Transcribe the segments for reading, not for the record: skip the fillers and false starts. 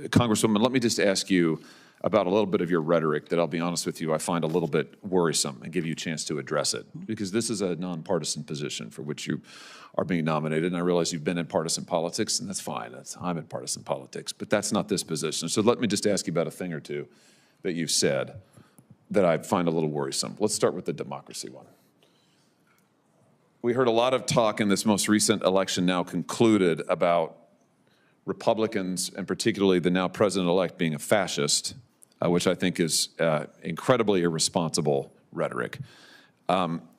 Congresswoman, let me just ask you about a little bit of your rhetoric that I'll be honest with you, I find a little bit worrisome, and give you a chance to address it, because this is a nonpartisan position for which you are being nominated. And I realize you've been in partisan politics, and that's fine. I'm in partisan politics, but that's not this position. So let me just ask you about a thing or two that you've said that I find a little worrisome. Let's start with the democracy one. We heard a lot of talk in this most recent election now concluded about Republicans, and particularly the now president-elect, being a fascist, which I think is incredibly irresponsible rhetoric.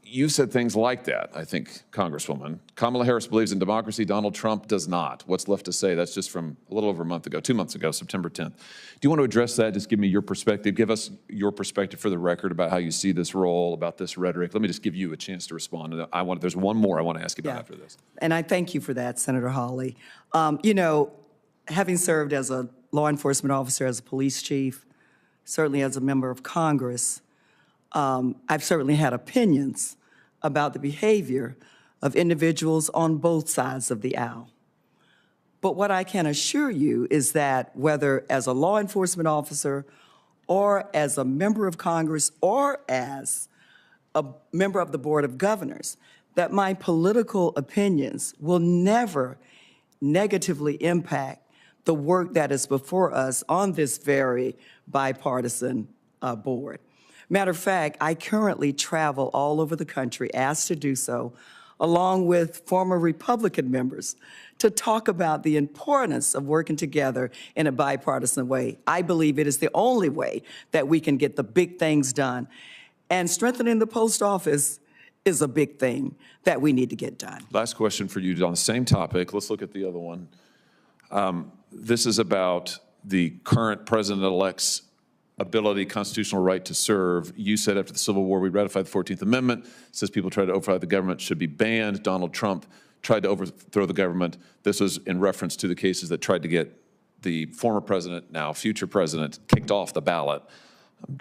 You said things like that, I think, Congresswoman. Kamala Harris believes in democracy. Donald Trump does not. What's left to say? That's just from a little over a month ago, 2 months ago, September 10th. Do you want to address that? Just give me your perspective. Give us your perspective for the record about how you see this role, about this rhetoric. Let me just give you a chance to respond. There's one more I want to ask you about after this. And I thank you for that, Senator Hawley. You know, having served as a law enforcement officer, as a police chief, certainly as a member of Congress, I've certainly had opinions about the behavior of individuals on both sides of the aisle. But what I can assure you is that whether as a law enforcement officer or as a member of Congress or as a member of the Board of Governors, that my political opinions will never negatively impact the work that is before us on this very bipartisan board. Matter of fact, I currently travel all over the country, asked to do so, along with former Republican members, to talk about the importance of working together in a bipartisan way. I believe it is the only way that we can get the big things done. And strengthening the post office is a big thing that we need to get done. Last question for you on the same topic. Let's look at the other one. This is about the current president-elect's ability, constitutional right to serve. You said after the Civil War, we ratified the 14th Amendment. It says people try to overthrow the government should be banned. Donald Trump tried to overthrow the government. This was in reference to the cases that tried to get the former president, now future president, kicked off the ballot.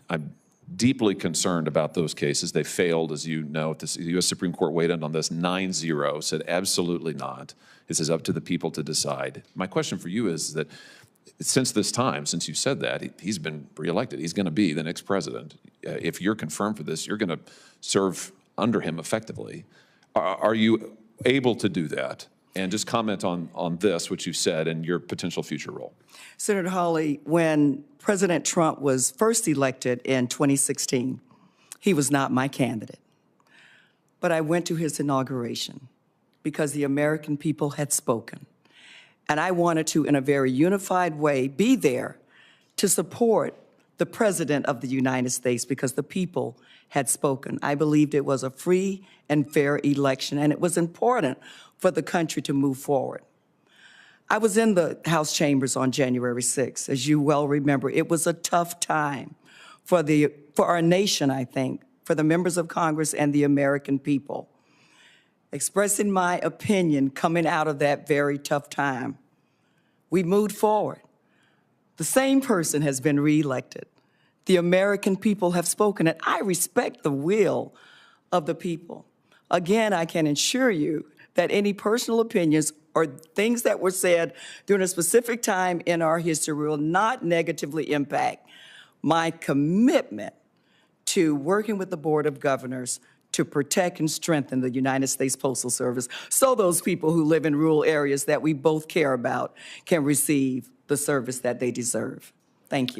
I'm deeply concerned about those cases. They failed, as you know. The U.S. Supreme Court weighed in on this 9-0, said absolutely not. This is up to the people to decide. My question for you is that since this time, since you said that, he's been reelected. He's going to be the next president. If you're confirmed for this, you're going to serve under him effectively. Are you able to do that? And just comment on this, which you said, and your potential future role. Senator Hawley, when President Trump was first elected in 2016, he was not my candidate. But I went to his inauguration because the American people had spoken. And I wanted to, in a very unified way, be there to support the President of the United States because the people had spoken. I believed it was a free and fair election, and it was important for the country to move forward. I was in the House chambers on January 6th. As you well remember, it was a tough time for our nation, I think, for the members of Congress and the American people. Expressing my opinion coming out of that very tough time, we moved forward. The same person has been reelected. The American people have spoken, and I respect the will of the people. Again, I can assure you that any personal opinions or things that were said during a specific time in our history will not negatively impact my commitment to working with the Board of Governors to protect and strengthen the United States Postal Service so those people who live in rural areas that we both care about can receive the service that they deserve. Thank you.